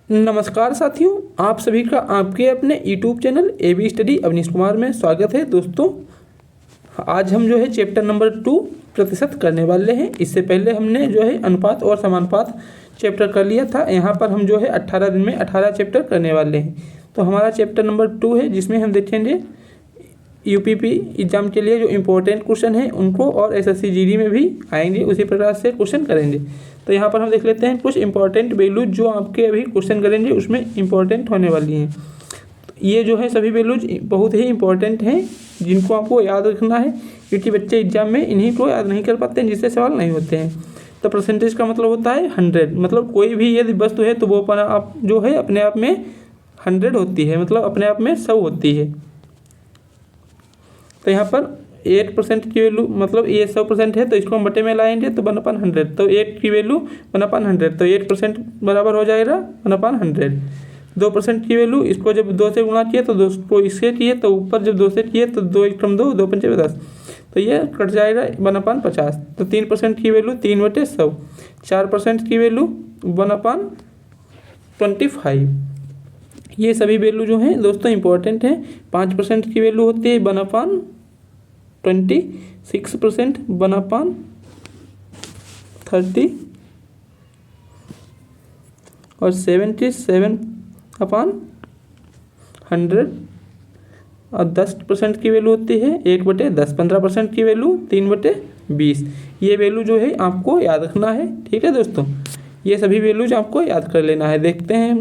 नमस्कार साथियों, आप सभी का आपके अपने YouTube channel AB study Avneesh Kumar में स्वागत है। दोस्तों, आज हम जो है चैप्टर नंबर 2 प्रतिशत करने वाले हैं। इससे पहले हमने जो है अनुपात और समानुपात चैप्टर कर लिया था। यहाँ पर हम जो है 18 दिन में 18 चैप्टर करने वाले हैं। तो हमारा चैप्टर नंबर 2 है, जिसमें हम देखेंगे यूपीपी एग्जाम के लिए जो इम्पोर्टेंट क्वेश्चन है उनको, और SSC GD में भी आएंगे, उसी प्रकार से क्वेश्चन करेंगे। तो यहाँ पर हम देख लेते हैं कुछ इंपॉर्टेंट वैल्यूज जो आपके अभी क्वेश्चन करेंगे उसमें इंपॉर्टेंट होने वाली हैं। ये जो है सभी वैल्यूज बहुत ही इंपॉर्टेंट हैं, जिनको आपको याद रखना है, क्योंकि बच्चे एग्जाम में इन्हीं को याद नहीं कर पाते हैं, जिससे सवाल नहीं होते हैं। तो परसेंटेज का मतलब होता है 100, मतलब कोई भी यदि वस्तु है तो वो आप जो है अपने आप में 100 होती है, मतलब अपने आप में 100 होती है। तो यहाँ पर 8% की वैल्यू, मतलब ये 100% है तो इसको हम बटे में लाएंगे तो 1/100, तो 8 की वैल्यू 1/100, तो 8% बराबर हो जाएगा 1/100। 2% की वैल्यू, इसको जब 2 से गुणा किए तो 2 को इससे किए, तो ऊपर जब 2 से किए तो 2 × 2 2 × 5 10, तो ये कट जाएगा 1/50। तो 3% की वैल्यू 3/100। 4% की वैल्यू 1/25। ये सभी वैल्यू जो हैं दोस्तों इंपॉर्टेंट हैं। 5% की वैल्यू होती है 1/20। 6% 1/30 और 77/100 और 10% की वैल्यू होती है 1/10। 15% की वैल्यू 3/20। ये वैल्यू जो है आपको याद रखना है, ठीक है दोस्तों। ये सभी वैल्यूज आपको याद कर लेना है। देखते हैं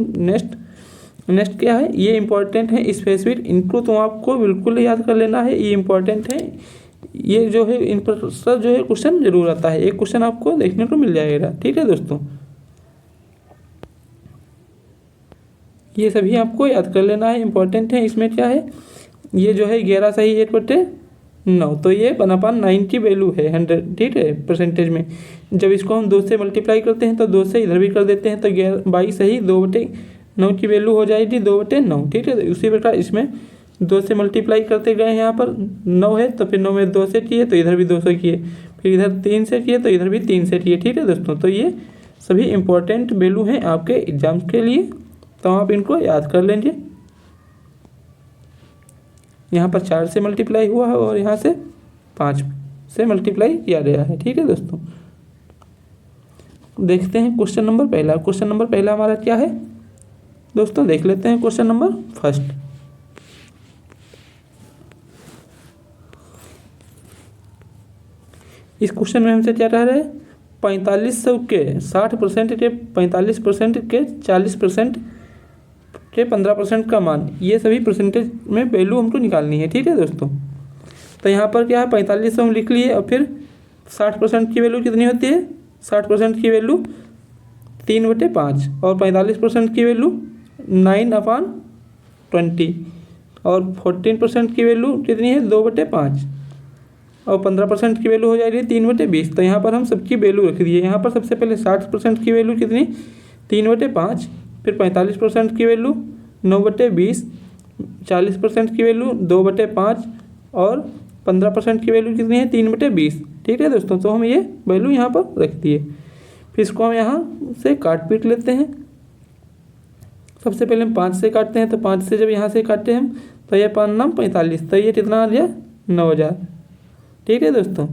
नेक्स्ट क्या है। ये इंपॉर्टेंट है स्पेसिफिक, इनको तो आपको बिल्कुल याद कर लेना है, ये इंपॉर्टेंट है। ये जो है इन पर सब जो है क्वेश्चन जरूर आता है, एक क्वेश्चन आपको देखने को मिल जाएगा, ठीक है दोस्तों। ये सभी आपको याद कर लेना है, इंपॉर्टेंट है। इसमें क्या है, ये जो है 11 सही 8/9, तो ये 1/9 की वैल्यू है 100, ठीक है, परसेंटेज में। जब इसको हम 2 से मल्टीप्लाई करते हैं तो 2 से इधर भी कर देते हैं, तो 22 सही 2/9 की वैल्यू हो जाएगी 2/9, ठीक है। उसी प्रकार इसमें 2 से मल्टीप्लाई करते गए, यहाँ पर 9 है तो फिर 9 में 2 से किए तो इधर भी 2 से किए, फिर इधर 3 से किए तो इधर भी 3 से किए, ठीक है दोस्तों। तो ये सभी इंपॉर्टेंट वैल्यू हैं आपके एग्जाम के लिए, तो आप इनको याद कर लेंगे। यहाँ पर 4 से मल्टीप्लाई हुआ है और यहाँ से 5 से मल्टीप्लाई किया गया है, ठीक है दोस्तों। देखते हैं क्वेश्चन नंबर पहला। क्वेश्चन नंबर पहला हमारा क्या है दोस्तों, देख लेते हैं क्वेश्चन नंबर फर्स्ट। इस क्वेश्चन में हमसे क्या कह रहे हैं, 4500 के 60% के 45% के 40% के 15% का मान, ये सभी परसेंटेज में वैल्यू हमको निकालनी है, ठीक है दोस्तों। तो यहाँ पर क्या है, 4500 हम लिख लिए, और फिर 60% की वैल्यू कितनी होती है, 60% की वैल्यू 3/5 और 45% की वैल्यू 9/20 और 14% की वैल्यू कितनी है 2/5 और 15% की वैल्यू हो जाएगी 3/20। तो यहाँ पर हम सबकी वैल्यू रख दिए। यहाँ पर सबसे पहले 60% की वैल्यू कितनी 3/5, फिर 45% की वैल्यू 9/20, 40% की वैल्यू 2/5 और 15% की वैल्यू कितनी है 3/20, ठीक है दोस्तों। तो हम ये वैल्यू यहाँ पर रख दिए। फिर इसको हम यहाँ से काट पीट लेते हैं। सबसे पहले हम 5 से काटते हैं, तो 5 से जब यहाँ से काटते हैं हम, तो ये 5 9 45, तो ये कितना आ गया 9000, ठीक है दोस्तों।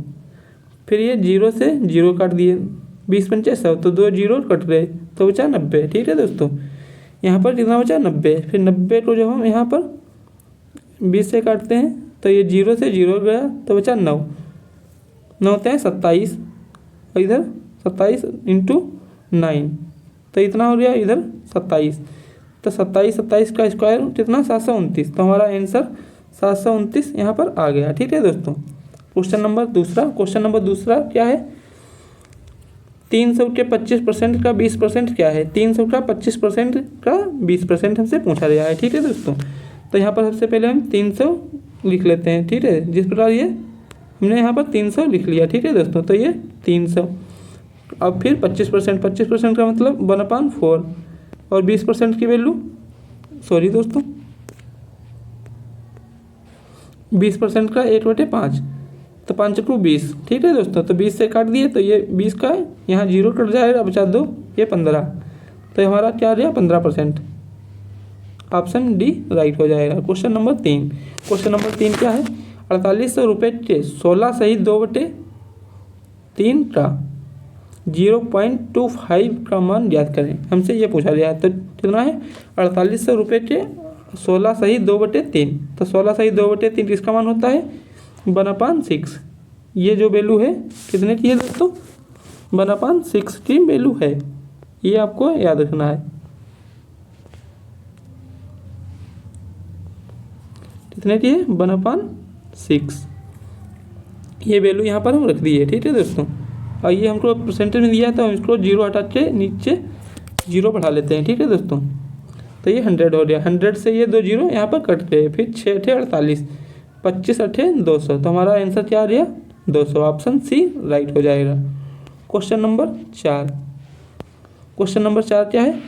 फिर ये 0 से 0 काट दिए, 20 × 5 100, तो 2 0 कट गए तो बचा 90, ठीक है दोस्तों। यहाँ पर कितना बचा 90। फिर 90 को जब हम यहाँ पर 20 से काटते हैं तो ये 0 से 0 गया तो बचा 9 होते हैं 27, और इधर 27 × 9, तो इतना हो गया इधर 27। तो 27 का स्क्वायर कितना 729, तो हमारा आंसर 729 यहाँ पर आ गया, ठीक है दोस्तों। क्वेश्चन नंबर दूसरा क्या है, 300 के 25% का 20% क्या है। 300 का 25% का 20% हमसे पूछा गया है, ठीक है दोस्तों। तो यहाँ पर सबसे पहले हम 300 लिख लेते हैं, ठीक है। जिस प्रकार ये हमने यहाँ पर 300 लिख लिया, ठीक है दोस्तों। तो ये 300, अब फिर 25% का मतलब 1/4 और 20% की वैल्यू, सॉरी दोस्तों, 20% का 1/5, तो 5 × 20, ठीक है दोस्तों। तो 20 से काट दिए तो ये 20 का यहाँ 0 कट जाएगा, बचा 2, ये 15, तो ये हमारा क्या आ गया 15%। ऑप्शन डी राइट हो जाएगा। Question number 3। क्वेश्चन नंबर 3 क्या है, 4800 रुपये के 16 सही 2/3 का 0.25 का मान ज्ञात करें। हमसे ये पूछा गया है। तो कितना है 4800 रुपये के 16 सही 2/3। तो 16 सही 2/3 किसका मान होता है 1/6। ये जो वैल्यू है कितने की है दोस्तों 1/6 की वैल्यू है। ये आपको याद रखना है। कितने की है 1/6। ये वैल्यू यहाँ पर हम रख दी है। ठीक है दोस्तों। और ये हमको परसेंटेज में दिया है तो हम इसको 0 हटा के नीचे 0 बढ़ा लेते हैं। ठीक है दोस्तों। तो ये 100 हो गया। 100 से ये 2 0 यहाँ पर कट गए। फिर 6 × 48, 25 × 200। तो हमारा आंसर क्या आ गया 200। ऑप्शन सी राइट हो जाएगा। Question number 4। क्वेश्चन नंबर 4 क्या है,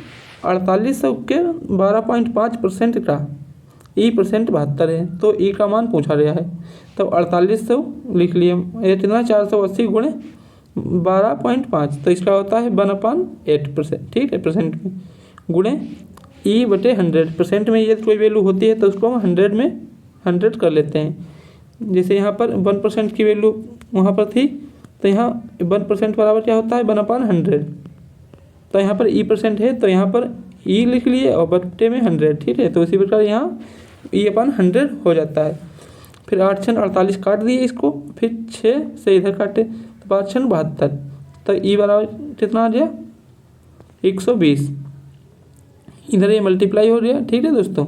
4800 के 12.5% का ई परसेंट 72 है। तो ई का मान पूछा गया है। तो 4800 लिख लिए, ये कितना 480 गुणे 12.5। तो इसका होता है 1/8%। ठीक है, परसेंट में गुणे E/100। में ये कोई वैल्यू होती है तो उसको हम 100 में 100 कर लेते हैं। जैसे यहाँ पर 1% की वैल्यू वहाँ पर थी तो यहाँ 1% बराबर क्या होता है 1/100। तो यहाँ पर E% है तो यहाँ पर E लिख लिए और बट्टे में 100। ठीक है, तो इसी प्रकार यहाँ E/100 हो जाता है। फिर 8 × 48 काट दिए इसको, फिर 6 से इधर काटे तो 5 × 72। तो E बराबर कितना आ गया 120। इधर ये मल्टीप्लाई हो गया। ठीक है दोस्तों,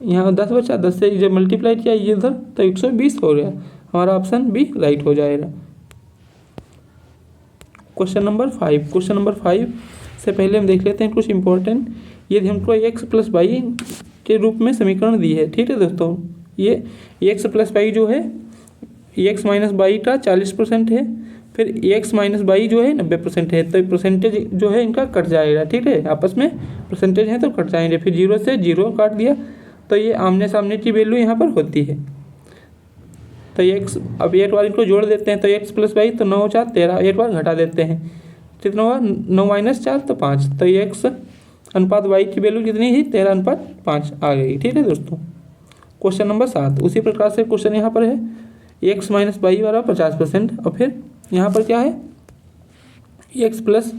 यहाँ 10 बचा, 10 से जब मल्टीप्लाई किया ये इधर तो 120 हो गया। हमारा ऑप्शन बी राइट हो जाएगा। Question number 5। क्वेश्चन नंबर 5 से पहले हम देख लेते हैं कुछ इंपॉर्टेंट। ये हमको x + y के रूप में समीकरण दी है। ठीक है दोस्तों, ये x + y जो है x - y का 40% है। फिर x - y जो है 90% है। तो परसेंटेज जो है इनका कट जाएगा। ठीक है, आपस में परसेंटेज है तो कट जाएंगे। फिर 0 से 0 काट दिया तो ये आमने सामने की वैल्यू यहाँ पर होती है। तो x अब एक बार इनको जोड़ देते हैं तो x + y तो 9 × 4 13। एक बार घटा देते हैं कितना हुआ 9 - 4 तो 5। तो x अनुपात y की वैल्यू कितनी ही 13:5 आ गई। ठीक है दोस्तों। Question number 7। उसी प्रकार से क्वेश्चन यहाँ पर है x - y बराबर 50%। और फिर यहाँ पर क्या है x +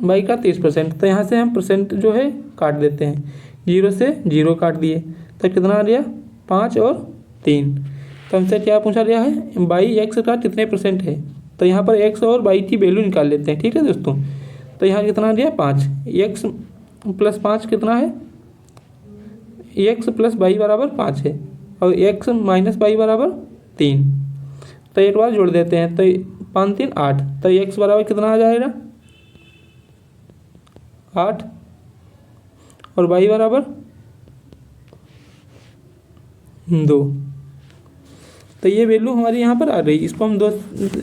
y का 30%। तो यहाँ से हम परसेंट जो है काट देते हैं। 0 से 0 काट दिए तो कितना आ गया 5 और 3। तो हमसे क्या पूछा गया है बाई x का कितने % है। तो यहाँ पर x और y की वैल्यू निकाल लेते हैं। ठीक है दोस्तों। तो यहाँ कितना दिया 5, x + 5 कितना है x + y बराबर 5 है और x - y बराबर 3। तो एक बार जोड़ देते हैं तो 5 3 8। तो x बराबर कितना आ जाएगा 8 और y बराबर 2। तो ये वैल्यू हमारी यहाँ पर आ रही। इसको हम 2,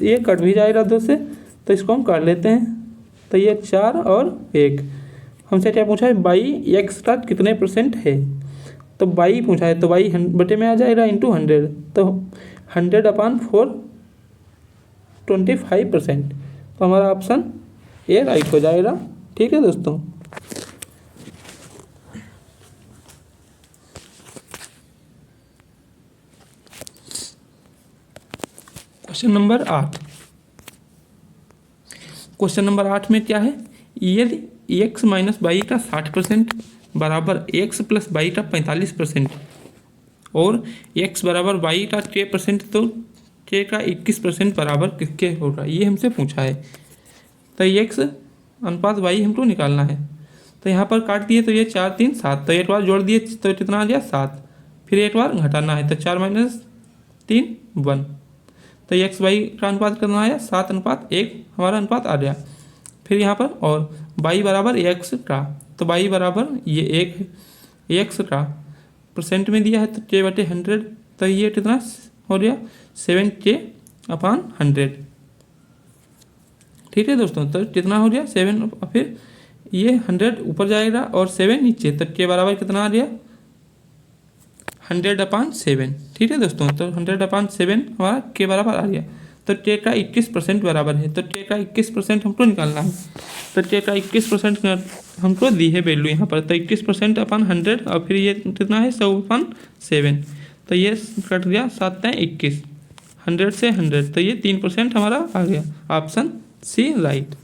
ये कट भी जाएगा 2 से तो इसको हम काट लेते हैं। तो ये 4 और 1। हमसे क्या पूछा है बाई x का कितने % है। तो बाई पूछा है तो बाई बटे में आ जाएगा × 100। तो 100/4 25%। तो हमारा ऑप्शन ए राइट हो जाएगा। ठीक है दोस्तों। Question number 8। क्वेश्चन नंबर 8 में क्या है यदि x - y का 60% बराबर x + y का 45% और x बराबर y का 6% तो k का 21% बराबर किसके होगा, ये हमसे पूछा है। तो x अनुपात y हमको निकालना है। तो यहाँ पर काट दिए तो ये 4 3 7। तो एक बार जोड़ दिए तो कितना आ गया 7। फिर एक बार घटाना है तो 4 - 3 1। तो x y का अनुपात कितना आया 7:1 हमारा अनुपात आ गया। फिर यहाँ पर और y बराबर x का, तो y बराबर ये 1 है। x का % में दिया है तो k/100। तो ये कितना हो गया 7k/100। ठीक है दोस्तों। तो कितना हो गया 7। फिर ये 100 ऊपर जाएगा और 7 नीचे। तो k बराबर कितना आ गया 100/7। ठीक है दोस्तों। तो 100/7 हमारा k बराबर आ गया। तो टेट्रा 21% बराबर है, तो टेट्रा 21% हमको निकालना है। तो टेट्रा 21% हमको दी है वैल्यू यहाँ पर, तो 21% अपन 100 और फिर ये कितना है 100/7, तो ये कट गया 7×21, 100 से 100, तो ये 3% हमारा आ गया, option C right.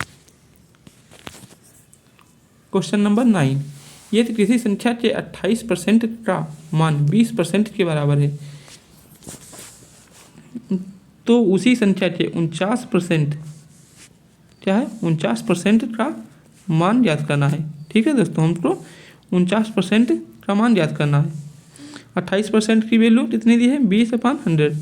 Question number 9, यदि किसी संख्या के 28% का मान 20% के बराबर है तो उसी संख्या के 49% क्या है 49% का मान ज्ञात करना है। ठीक है दोस्तों, हमको 49% का मान ज्ञात करना है। 28% की वैल्यू कितनी दी है 20/100,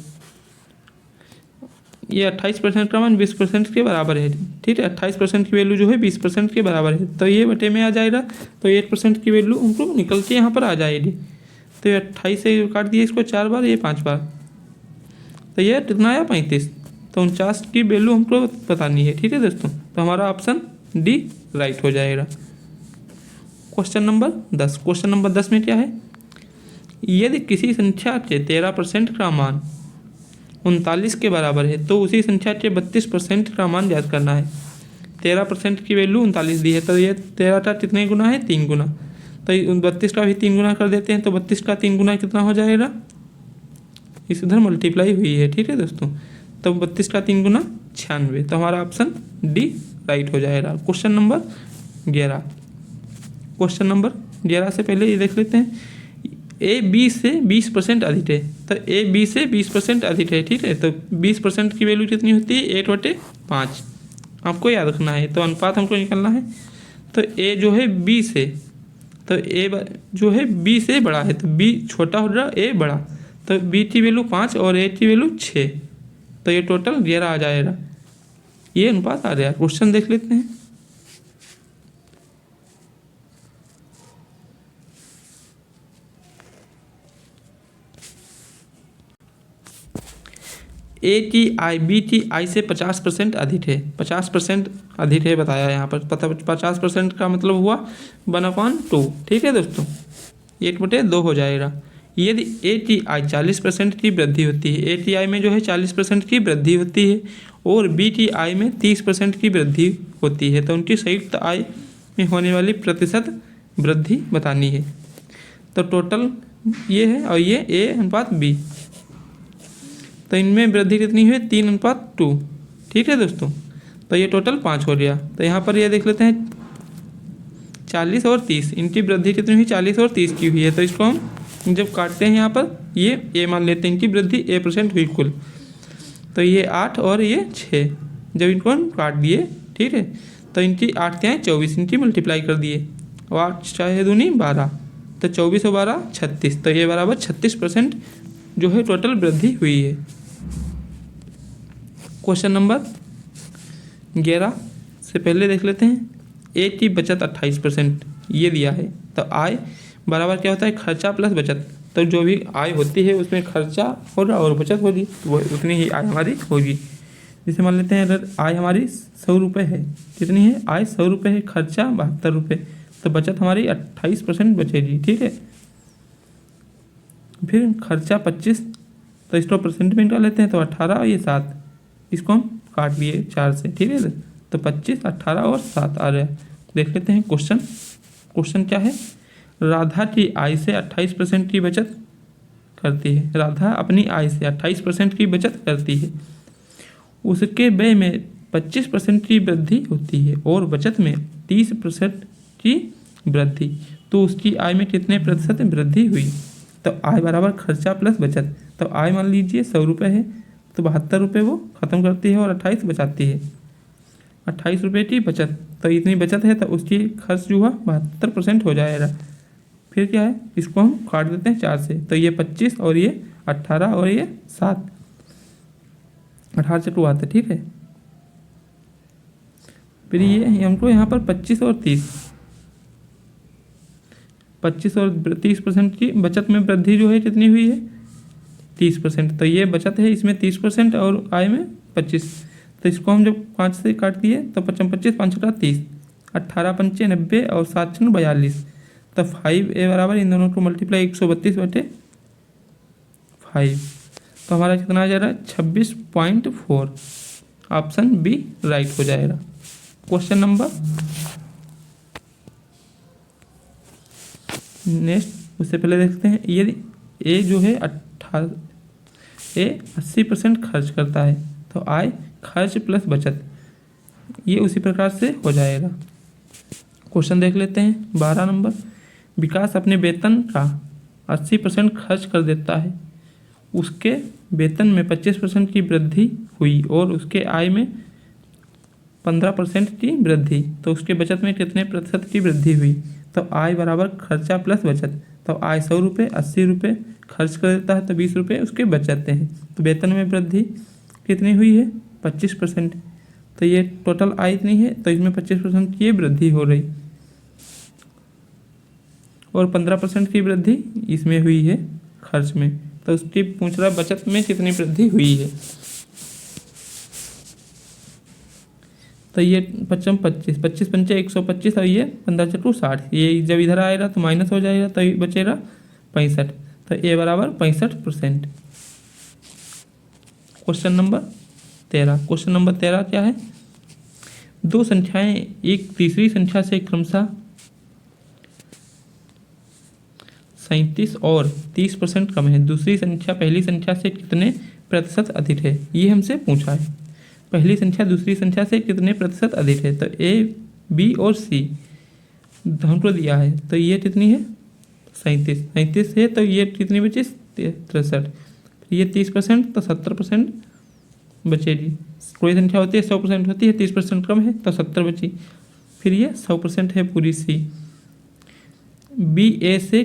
ये 28% का मान 20% के बराबर है। ठीक है, 28% की वैल्यू जो है 20% के बराबर है, तो ये बटे में आ जाएगा, तो 8% की वैल्यू हमको निकल के यहाँ पर आ जाएगी। तो ये 28 से काट दिए इसको 4 बार, ये 5 बार, तो ये कितना आया 35, तो 49 की वैल्यू हमको बतानी है। ठीक है दोस्तों, तो हमारा ऑप्शन डी राइट हो जाएगा। क्वेश्चन नंबर 10, क्वेश्चन नंबर 10 में क्या है, यदि किसी संख्या के 13% का मान 39 के बराबर है तो उसी संख्या के 32% का मान ज्ञात करना है। 13% की वैल्यू 39 दी है, तो ये 13 का कितने गुना है 3 गुना, तो 32 का भी 3 गुना कर देते हैं, तो 32 का 3 गुना कितना हो जाएगा, इस उधर मल्टीप्लाई हुई है। ठीक है दोस्तों, तो 32 का 3 गुना 96, तो हमारा ऑप्शन डी राइट हो जाएगा। क्वेश्चन नंबर 11, क्वेश्चन नंबर 11 से पहले ये देख लेते हैं, ए बी से 20% अधिक है, तो ए बी से 20% अधिक है। ठीक है, तो 20% की वैल्यू कितनी होती है 8/5, आपको याद रखना है, तो अनुपात हमको निकालना है। तो ए जो है बी से, तो ए जो है बी से बड़ा है, तो बी छोटा हो रहा ए बड़ा, तो बी की वैल्यू 5 और ए की वैल्यू 6, तो ये टोटल 11 आ जाएगा, ये अनुपात आ गया। क्वेश्चन देख लेते हैं, ए की आई बी की आई से 50% अधिक है, 50% अधिक है बताया यहाँ पर, पता 50% का मतलब हुआ 1/2। ठीक है दोस्तों, 1/2 हो जाएगा। यदि ए टी आई 40% की वृद्धि होती है, ए टी आई में जो है 40% की वृद्धि होती है और बी टी आई में 30% की वृद्धि होती है, तो उनकी संयुक्त आय में होने वाली प्रतिशत वृद्धि बतानी है। तो टोटल ये है और ये ए अनुपात बी, तो इनमें वृद्धि कितनी हुई 3/2। ठीक है दोस्तों, तो ये टोटल 5 हो गया। तो यहाँ पर ये देख लेते हैं 40 और 30, इनकी वृद्धि कितनी हुई 40 और 30 की हुई है, तो इसको हम जब काटते हैं यहाँ पर ये ए मान लेते हैं, इनकी वृद्धि A% हुई कुल, तो ये 8 और ये 6, जब इनको हम काट दिए, ठीक है, तो इनकी 8 के 24, इनकी मल्टीप्लाई कर दिए, और 8 चाहे दूनी 12, तो 24 और 12 36, तो ये बराबर 36% जो है टोटल वृद्धि हुई है। क्वेश्चन नंबर 11 से पहले देख लेते हैं, ए की बचत 28% ये दिया है, तो आय बराबर क्या होता है खर्चा प्लस बचत, तो जो भी आय होती है उसमें खर्चा होगा और बचत होगी, तो वो उतनी ही आय हमारी होगी। जैसे मान लेते हैं अगर आय हमारी 100 रुपये है, कितनी है आय 100 रुपये है, खर्चा 72 रुपये, तो बचत हमारी 28% बचेगी। ठीक है, फिर खर्चा 25, तो इसको परसेंट में निकाल लेते हैं, तो 18 और ये 7, इसको हम काट लिए 4 से। ठीक है, तो 25, 18 और 7 आ रहा है। देख लेते हैं क्वेश्चन, क्वेश्चन क्या है, राधा की आय से 28% की बचत करती है, राधा अपनी आय से 28% की बचत करती है, उसके व्यय में 25% की वृद्धि होती है और बचत में 30% की वृद्धि, तो उसकी आय में कितने प्रतिशत वृद्धि हुई। तो आय बराबर खर्चा प्लस बचत, तो आय मान लीजिए 100 रुपये है, तो 72 रुपये वो ख़त्म करती है और 28 बचाती है, 28 रुपये की बचत, तो इतनी बचत है तो उसकी खर्च जो हुआ 72% हो जाएगा। फिर क्या है, इसको हम काट देते हैं 4 से, तो ये 25 और ये 18 और ये 7, 18 से 2 आते। ठीक है, फिर ये हमको यहाँ पर 25 और 30, 25 और 30% की बचत में वृद्धि जो है कितनी हुई है 30%, तो ये बचत है इसमें 30% और आय में 25, तो इसको हम जब 5 से काट दिए तो 25 5 30, 18 पंचे 90 और 7 6 42, तो 5 ए बराबर इन दोनों को मल्टीप्लाई 132/5, तो हमारा कितना आ जाएगा 26.4। ऑप्शन बी राइट हो जाएगा। क्वेश्चन नंबर नेक्स्ट, उससे पहले देखते हैं यदि ए जो है 80% खर्च करता है तो आय खर्च प्लस बचत ये उसी प्रकार से हो जाएगा। क्वेश्चन देख लेते हैं 12 नंबर। विकास अपने वेतन का 80% खर्च कर देता है, उसके वेतन में 25% की वृद्धि हुई और उसके आय में 15% की वृद्धि, तो उसके बचत में कितने प्रतिशत की वृद्धि हुई? तो आय बराबर खर्चा प्लस बचत। तो आय 100 रुपये, 80 रुपये खर्च कर देता है तो 20 रुपये उसके बच जाते हैं। तो वेतन में वृद्धि कितनी हुई है? 25%। तो ये टोटल आय इतनी है तो इसमें 25% की वृद्धि हो रही और 15% की वृद्धि इसमें हुई है खर्च में। तो उसकी पूछ रहा बचत में कितनी वृद्धि हुई है। तो ये 25 25 पंचे 125 और ये 15 चक्कू 60। ये जब इधर आएगा तो माइनस हो जाएगा तो ये बचेगा 65। तो ए बराबर 65%। Question number 13। क्वेश्चन नंबर 13 क्या है? दो संख्याएं एक तीसरी संख्या से क्रमशः 37 और 30% कम है। दूसरी संख्या पहली संख्या से कितने प्रतिशत अधिक है? ये हमसे पूछा है। पहली संख्या दूसरी संख्या से कितने प्रतिशत अधिक है? तो ए, बी और सी हमको दिया है। तो ये कितनी है? 37 है तो ये कितनी बची? 63। ये 30% तो 70% बचेगी। कोई संख्या होती है 100% होती है, 30% कम है तो 70 बची। फिर ये 100% है पूरी सी। बी ए से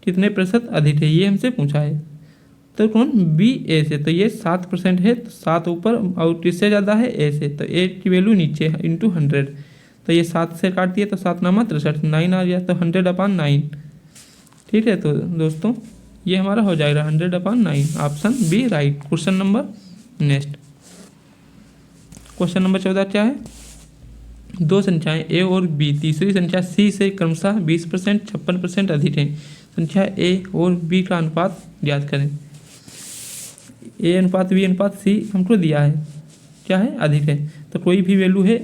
कितने प्रतिशत अधिक है? ये हमसे पूछा है। तो कौन? बी ए से। तो ये 7% है तो 7 ऊपर और किससे ज़्यादा है? ए से। तो ए की वैल्यू नीचे इंटू 100। तो ये 7 से काट दिए तो 7 नामा 63, 9 आ गया तो 100/9। ठीक है, तो दोस्तों ये हमारा हो जाएगा 100/9। Option B right. Question number next, question number 14 क्या है? दो संख्याएं ए और बी तीसरी संख्या सी से क्रमशः 20%, 56% अधिक है। संख्या ए और बी का अनुपात ज्ञात करें। ए अनुपात बी अनुपात सी हमको दिया है, क्या है? अधिक है। तो कोई भी वैल्यू है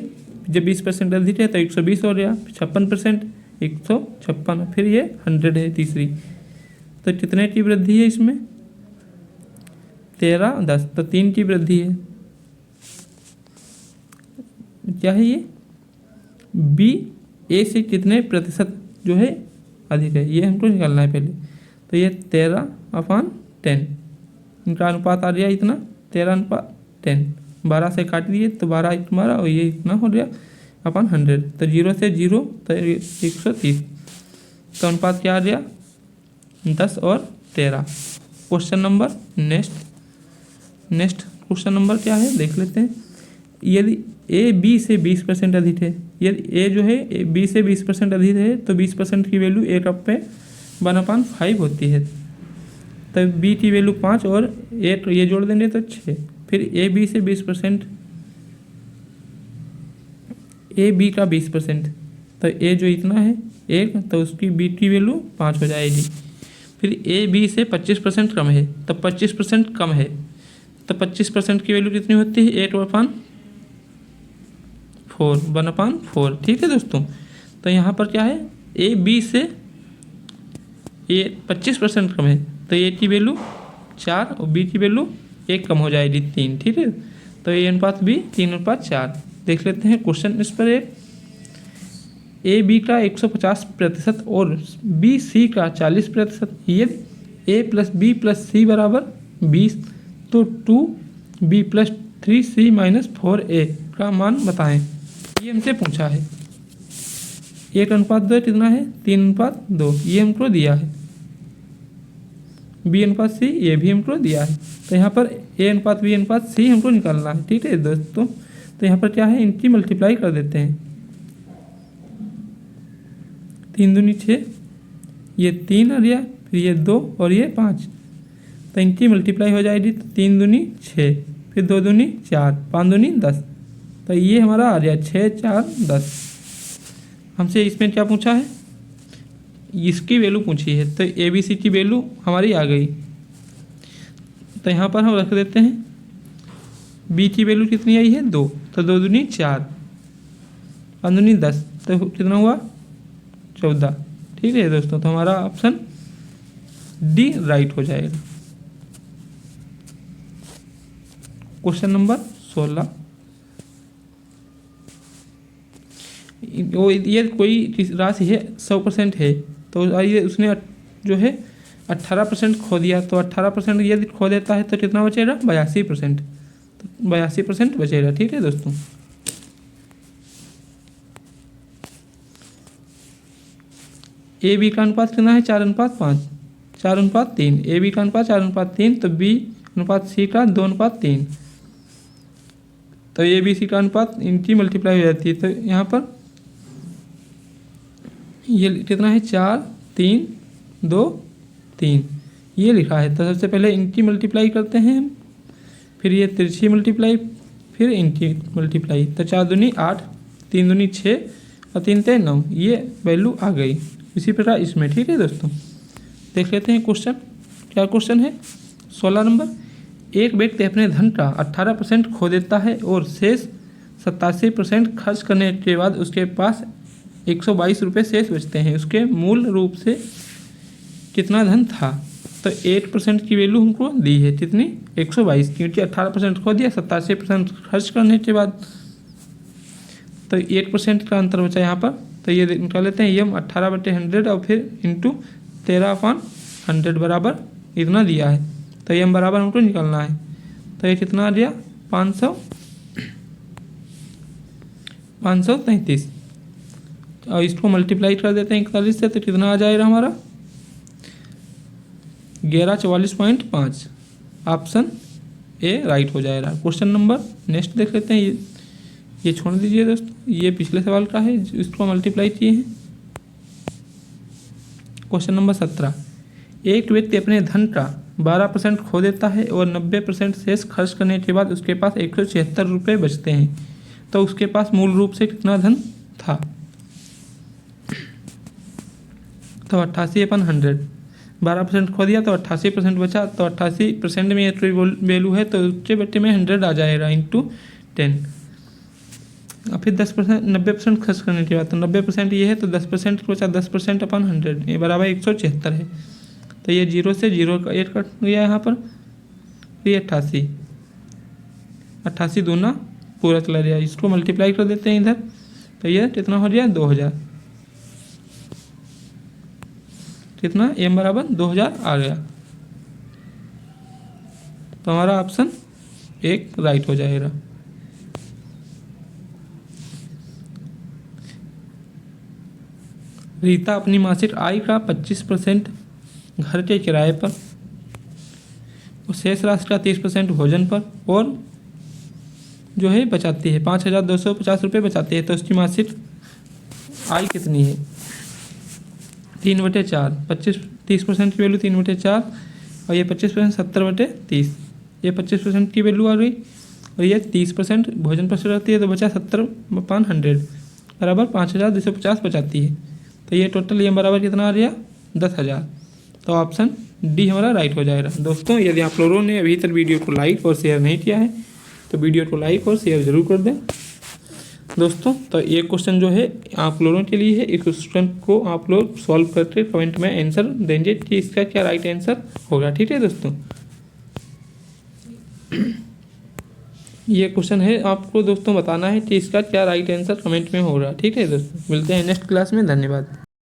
जब 20% अधिक है तो 120 हो गया, 56% 156, फिर ये 100 है तीसरी। तो कितने की वृद्धि है इसमें? 13, 10 तो 3 की वृद्धि है। क्या है ये? बी ए से कितने प्रतिशत जो है अधिक है, ये हमको निकालना है पहले। तो ये 13/10 इनका अनुपात आ गया इतना 13/10। 12 से काट दिए तो 12 तुम्हारा और ये इतना हो गया अपन 100। तो 0 से 0 तो 130। तो अनुपात क्या आ गया? 10 और 13। Question number next question number क्या है देख लेते हैं। यदि ए बी से 20% अधिक है, यदि ए जो है बी से 20% अधिक है तो 20% की वैल्यू 1/5 होती है। तब बी की वैल्यू 5 और 8 ये जोड़ देंगे तो 6। फिर ए बी से 20%, ए बी का 20%, तो ए जो इतना है 1 तो उसकी बी की वैल्यू 5 हो जाएगी। फिर ए बी से 25% कम है तो 25% कम है तो 25% की वैल्यू कितनी होती है? 1/4। ठीक है दोस्तों, तो यहाँ पर क्या है? ए बी से ए 25% कम है तो ए की वैल्यू 4 और बी की वैल्यू 1 कम हो जाएगी 3। ठीक है, तो ए अनुपात बी 3/4। देख लेते हैं क्वेश्चन इस पर। ए बी का 150% और बी सी का 40%। यदि ए प्लस बी प्लस सी बराबर 20 तो 2b + 3c - 4a का मान बताएं। ये हमसे पूछा है। 1/2 कितना है? 3/2 ये हमको दिया है। b अनुपात c ये भी हमको दिया है। तो यहाँ पर a अनुपात b अनुपात c हमको निकालना है। ठीक है दोस्तों, तो यहाँ पर क्या है? इनकी मल्टीप्लाई कर देते हैं। 3 दूनी 6, ये 3 आ गया, फिर ये 2 और ये 5। तो इनकी मल्टीप्लाई हो जाएगी तो 3 दूनी 6, फिर 2 दूनी 4, 5 दूनी 10। तो ये हमारा आ गया 6, 4, 10। हमसे इसमें क्या पूछा है? इसकी वैल्यू पूछी है। तो ए बी सी की वैल्यू हमारी आ गई। तो यहाँ पर हम रख देते हैं बी की वैल्यू कितनी आई है 2, तो 2 दूनी 4, 5 दूनी 10, तो कितना हुआ 14। ठीक है दोस्तों, तो हमारा ऑप्शन डी राइट हो जाएगा। क्वेश्चन नंबर 16, वो ये कोई राशि है 100% है, तो आइए उसने जो है 18% खो दिया, तो 18% यदि खो देता है तो कितना बचेगा 82%, तो 82% बचेगा। ठीक है दोस्तों, ए बी का अनुपात कितना है 4:5, 4:3, ए बी का अनुपात 4:3, तो बी अनुपात सी का 2:3, तो ए बी सी का अनुपात इनकी मल्टीप्लाई हो जाती है, तो यहाँ पर ये कितना है 4, 3, 2, 3 ये लिखा है। तो सबसे पहले इनकी मल्टीप्लाई करते हैं हम, फिर ये तिरछी मल्टीप्लाई, फिर इनकी मल्टीप्लाई, तो 4 दूनी 8, 3 दूनी 6 और 3 ते 9, ये वैल्यू आ गई। इसी प्रकार इसमें। ठीक है दोस्तों, देख लेते हैं क्वेश्चन। क्या क्वेश्चन है 16 नंबर, एक व्यक्ति अपने धन का 18% खो देता है और शेष 87% खर्च करने के बाद उसके पास 122 रुपये शेष बचते हैं। उसके मूल रूप से कितना धन था? तो 8% की वैल्यू हमको दी है, कितनी 122, क्योंकि 18% खो दिया, 87% खर्च करने के बाद, तो 8% का अंतर बचा यहाँ पर। तो ये निकाल लेते हैं, यम 18/100 और फिर इंटू 13/100 बराबर इतना दिया है, तो यम बराबर हमको निकालना है। तो ये कितना आ गया 533, और इसको मल्टीप्लाई कर देते हैं 41 से, तो कितना आ जाएगा हमारा 1144.5, ऑप्शन ए राइट हो जाएगा। क्वेश्चन नंबर नेक्स्ट देख लेते हैं। ये छोड़ दीजिए दोस्तों, ये पिछले सवाल का है, इसको मल्टीप्लाई किए हैं। क्वेश्चन नंबर 17, एक व्यक्ति अपने धन का 12% खो देता है और 90% शेष खर्च करने के बाद उसके पास 176 रुपये बचते हैं, तो उसके पास मूल रूप से कितना धन था? तो 88/100, 12% खो दिया तो 88% बचा, तो 88% में ये वैल्यू है, तो उसके बट्टे में 100 आ जाएगा इंटू 10, और फिर 10% 90% खर्च करने के बाद, तो 90% ये है, तो 10% बचा, 10% अपन 100, ये बराबर 176 है। तो ये 0 से 0 का 8 कट गया यहाँ पर, ये 88 दूना पूरा चला गया, इसको मल्टीप्लाई कर देते हैं इधर, तो ये कितना हो गया 2000, कितना एम बराबर 2000 आ गया। तो हमारा ऑप्शन एक राइट हो जाएगा। रीता अपनी मासिक आय का 25% घर के किराए पर और शेष राशि का 30% भोजन पर और जो है बचाती है, 5250 रुपये बचाती है, तो उसकी मासिक आय कितनी है? 3/4, 30% की वैल्यू 3/4, और ये 25% 70/30, ये 25% की वैल्यू आ गई, और ये 30% भोजन पर से रहती है, तो बचा 70/100 बराबर 5250 बचाती है। तो ये टोटल ये बराबर कितना आ गया 10,000, तो ऑप्शन डी हमारा राइट हो जाएगा। दोस्तों, यदि आप लोगों ने अभी तक वीडियो को लाइक और शेयर नहीं किया है तो वीडियो को लाइक और शेयर जरूर कर दें दोस्तों। तो ये क्वेश्चन जो है आप लोगों के लिए है, इस क्वेश्चन को आप लोग सॉल्व करके कमेंट में आंसर देंगे कि इसका क्या राइट आंसर होगा। ठीक है दोस्तों, ये क्वेश्चन है, आपको दोस्तों बताना है कि इसका क्या राइट आंसर कमेंट में होगा। ठीक है दोस्तों, मिलते हैं नेक्स्ट क्लास में, धन्यवाद।